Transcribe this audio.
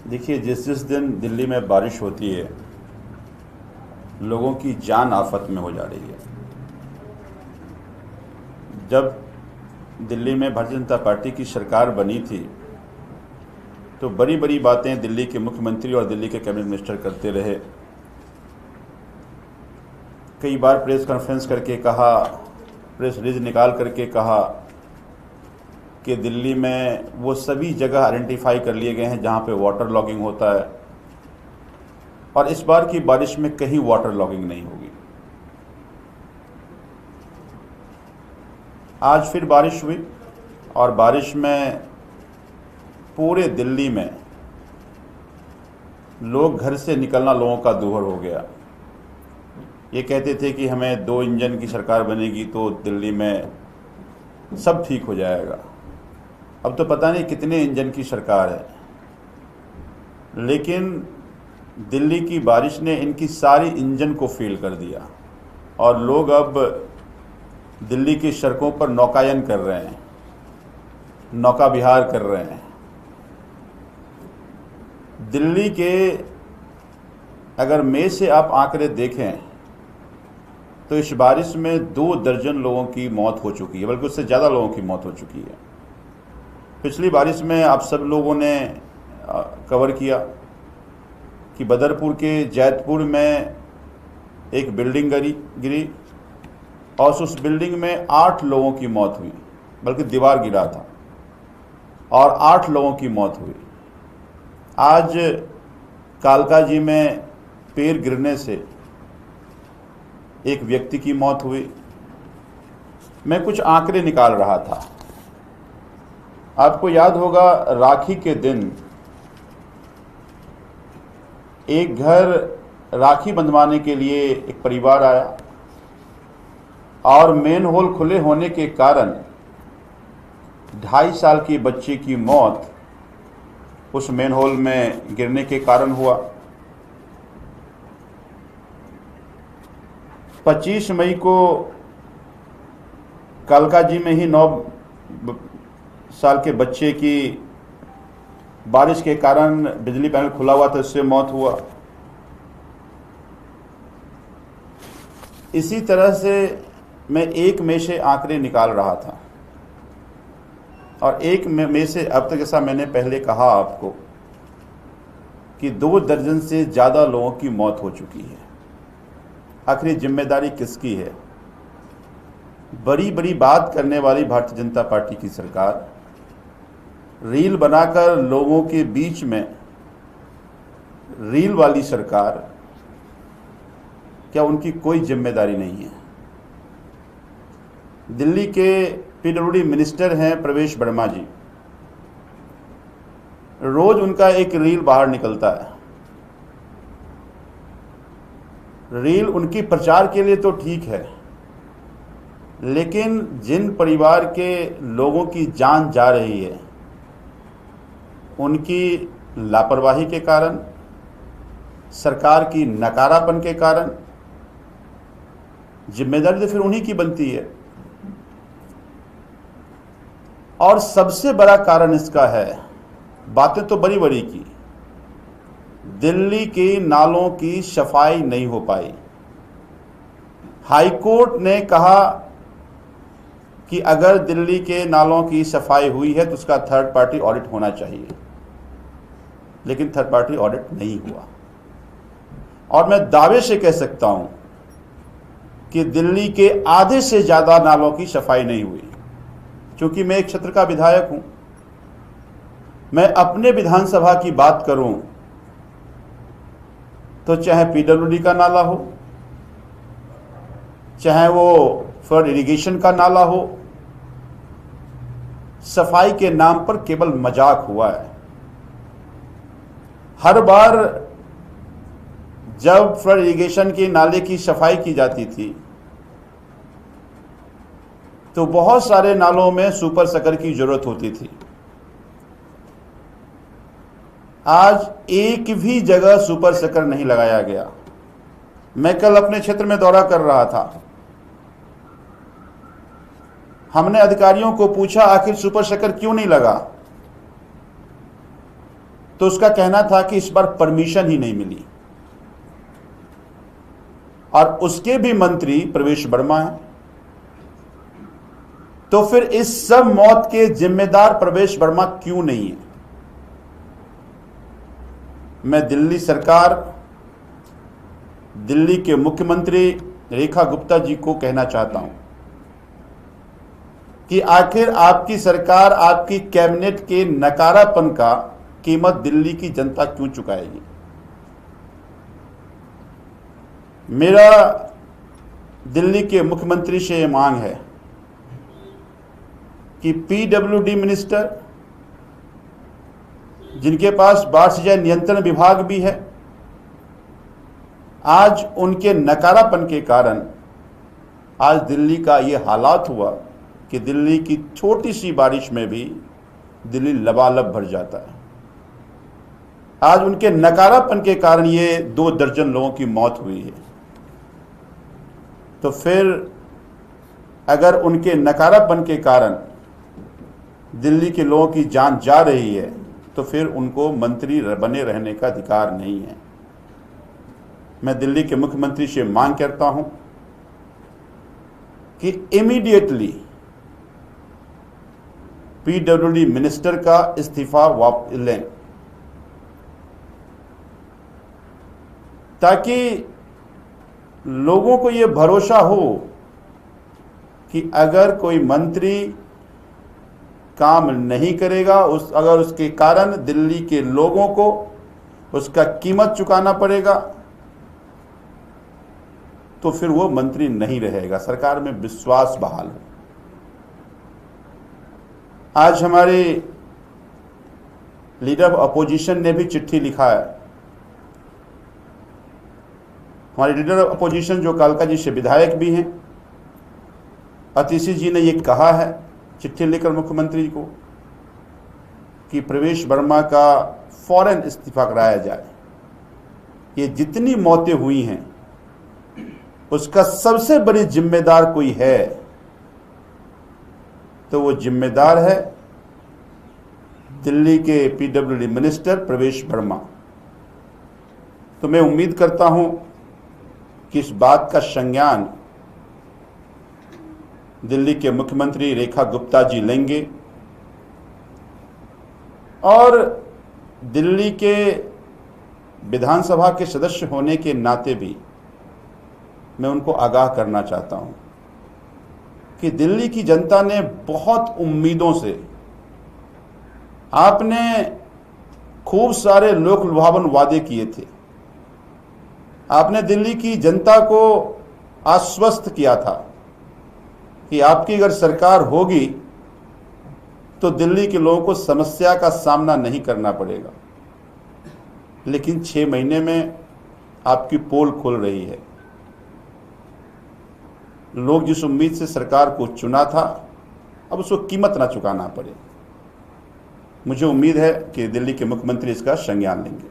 देखिए, जिस दिन दिल्ली में बारिश होती है, लोगों की जान आफत में हो जा रही है। जब दिल्ली में भारतीय जनता पार्टी की सरकार बनी थी, तो बड़ी बड़ी बातें दिल्ली के मुख्यमंत्री और दिल्ली के कैबिनेट मिनिस्टर करते रहे। कई बार प्रेस कॉन्फ्रेंस करके कहा, प्रेस रिलीज निकाल करके कहा कि दिल्ली में वो सभी जगह आइडेंटिफाई कर लिए गए हैं जहाँ पे वाटर लॉगिंग होता है, और इस बार की बारिश में कहीं वाटर लॉगिंग नहीं होगी। आज फिर बारिश हुई और बारिश में पूरे दिल्ली में लोग घर से निकलना लोगों का दूभर हो गया। ये कहते थे कि हमें 2 इंजन की सरकार बनेगी तो दिल्ली में सब ठीक हो जाएगा। अब तो पता नहीं कितने इंजन की सरकार है, लेकिन दिल्ली की बारिश ने इनकी सारी इंजन को फेल कर दिया और लोग अब दिल्ली की सड़कों पर नौकायन कर रहे हैं, नौका विहार कर रहे हैं। दिल्ली के अगर मई से आप आंकड़े देखें तो इस बारिश में 2 दर्जन लोगों की मौत हो चुकी है, बल्कि उससे ज़्यादा लोगों की मौत हो चुकी है। पिछली बारिश में आप सब लोगों ने कवर किया कि बदरपुर के जैतपुर में एक बिल्डिंग गिरी और उस बिल्डिंग में 8 लोगों की मौत हुई, बल्कि दीवार गिरा था और 8 लोगों की मौत हुई। आज कालका जी में पेड़ गिरने से एक व्यक्ति की मौत हुई। मैं कुछ आंकड़े निकाल रहा था। आपको याद होगा, राखी के दिन एक घर राखी बंधवाने के लिए एक परिवार आया और मेन होल खुले होने के कारण 2.5 साल की बच्ची की मौत उस मेन होल में गिरने के कारण हुआ। 25 मई को कालका जी में ही 9 साल के बच्चे की बारिश के कारण बिजली पैनल खुला हुआ था, इससे मौत हुआ। इसी तरह से मैं 1 मई से आंकड़े निकाल रहा था और 1 मई से अब तक, जैसा मैंने पहले कहा आपको, कि 2 दर्जन से ज़्यादा लोगों की मौत हो चुकी है। आखिर जिम्मेदारी किसकी है? बड़ी बड़ी बात करने वाली भारतीय जनता पार्टी की सरकार रील बनाकर लोगों के बीच में रील वाली सरकार, क्या उनकी कोई जिम्मेदारी नहीं है? दिल्ली के पीडब्ल्यूडी मिनिस्टर हैं प्रवेश वर्मा जी, रोज उनका एक रील बाहर निकलता है। रील उनकी प्रचार के लिए तो ठीक है, लेकिन जिन परिवार के लोगों की जान जा रही है, उनकी लापरवाही के कारण, सरकार की नकारापन के कारण जिम्मेदारी तो फिर उन्हीं की बनती है। और सबसे बड़ा कारण इसका है, बातें तो बड़ी बड़ी की, दिल्ली के नालों की सफाई नहीं हो पाई। हाईकोर्ट ने कहा कि अगर दिल्ली के नालों की सफाई हुई है तो उसका थर्ड पार्टी ऑडिट होना चाहिए, लेकिन थर्ड पार्टी ऑडिट नहीं हुआ। और मैं दावे से कह सकता हूं कि दिल्ली के आधे से ज्यादा नालों की सफाई नहीं हुई। क्योंकि मैं एक क्षेत्र का विधायक हूं, मैं अपने विधानसभा की बात करूं तो चाहे पीडब्ल्यूडी का नाला हो, चाहे वो फ्लड इरिगेशन का नाला हो, सफाई के नाम पर केवल मजाक हुआ है। हर बार जब फ्लड इरिगेशन के नाले की सफाई की जाती थी तो बहुत सारे नालों में सुपर सकर की जरूरत होती थी। आज एक भी जगह सुपर सकर नहीं लगाया गया। मैं कल अपने क्षेत्र में दौरा कर रहा था, हमने अधिकारियों को पूछा आखिर सुपर सकर क्यों नहीं लगा, तो उसका कहना था कि इस बार परमिशन ही नहीं मिली, और उसके भी मंत्री प्रवेश वर्मा हैं। तो फिर इस सब मौत के जिम्मेदार प्रवेश वर्मा क्यों नहीं है? मैं दिल्ली सरकार, दिल्ली के मुख्यमंत्री रेखा गुप्ता जी को कहना चाहता हूं कि आखिर आपकी सरकार, आपकी कैबिनेट के नकारापन का कीमत दिल्ली की जनता क्यों चुकाएगी? मेरा दिल्ली के मुख्यमंत्री से ये मांग है कि पीडब्ल्यूडी मिनिस्टर, जिनके पास बाढ़ सिंचाई नियंत्रण विभाग भी है, आज उनके नकारापन के कारण आज दिल्ली का ये हालात हुआ कि दिल्ली की छोटी सी बारिश में भी दिल्ली लबालब भर जाता है। आज उनके नकारापन के कारण ये 2 दर्जन लोगों की मौत हुई है। तो फिर अगर उनके नकारापन के कारण दिल्ली के लोगों की जान जा रही है, तो फिर उनको मंत्री बने रहने का अधिकार नहीं है। मैं दिल्ली के मुख्यमंत्री से मांग करता हूं कि इमीडिएटली पीडब्ल्यूडी मिनिस्टर का इस्तीफा वापस लें, ताकि लोगों को यह भरोसा हो कि अगर कोई मंत्री काम नहीं करेगा, अगर उसके कारण दिल्ली के लोगों को उसका कीमत चुकाना पड़ेगा, तो फिर वो मंत्री नहीं रहेगा। सरकार में विश्वास बहाल हो। आज हमारे लीडर ऑफ अपोजिशन ने भी चिट्ठी लिखा है। हमारे लीडर ऑफ अपोजिशन जो कालका जी से विधायक भी हैं, अतिशी जी ने ये कहा है चिट्ठी लेकर मुख्यमंत्री को कि प्रवेश वर्मा का फौरन इस्तीफा कराया जाए। ये जितनी मौतें हुई हैं उसका सबसे बड़ी जिम्मेदार कोई है तो वो जिम्मेदार है दिल्ली के पीडब्ल्यूडी मिनिस्टर प्रवेश वर्मा। तो मैं उम्मीद करता हूं कि इस बात का संज्ञान दिल्ली के मुख्यमंत्री रेखा गुप्ता जी लेंगे और दिल्ली के विधानसभा के सदस्य होने के नाते भी मैं उनको आगाह करना चाहता हूं कि दिल्ली की जनता ने बहुत उम्मीदों से, आपने खूब सारे लोक लुभावन वादे किए थे, आपने दिल्ली की जनता को आश्वस्त किया था कि आपकी अगर सरकार होगी तो दिल्ली के लोगों को समस्या का सामना नहीं करना पड़ेगा। लेकिन 6 महीने में आपकी पोल खुल रही है। लोग जिस उम्मीद से सरकार को चुना था, अब उसको कीमत ना चुकाना पड़े। मुझे उम्मीद है कि दिल्ली के मुख्यमंत्री इसका संज्ञान लेंगे।